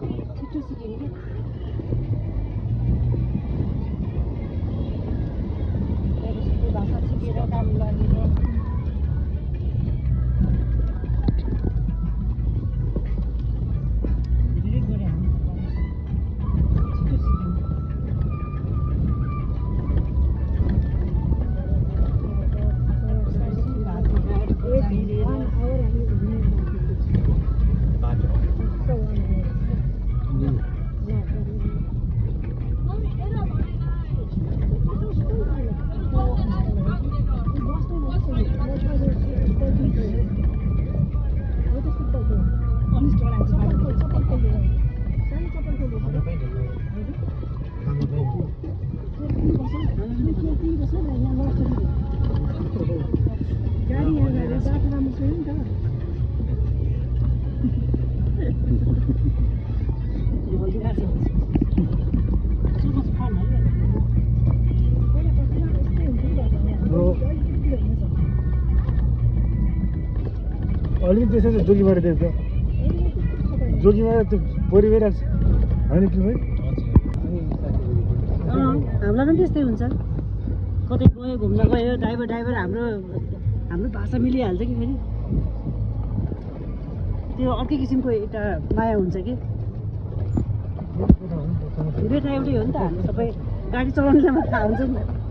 छिटो सिक्यौँ कि भाषा सिकेर काम गर्ने अलिकति त्यसो चाहिँ जोगीबाट देख्छ जोगीबाट त्यो पोरि भइरहेको छ होइन कि भाइ हामीलाई पनि त्यस्तै हुन्छ कतै गयो घुम्न गयो ड्राइभर हाम्रो भाषा मिलिहाल्छ कि फेरि त्यो अर्कै किसिमको एउटा माया हुन्छ कि एउटै हो नि त हामी सबै गाडी चलाउनेलाई मात्र थाहा हुन्छ नि त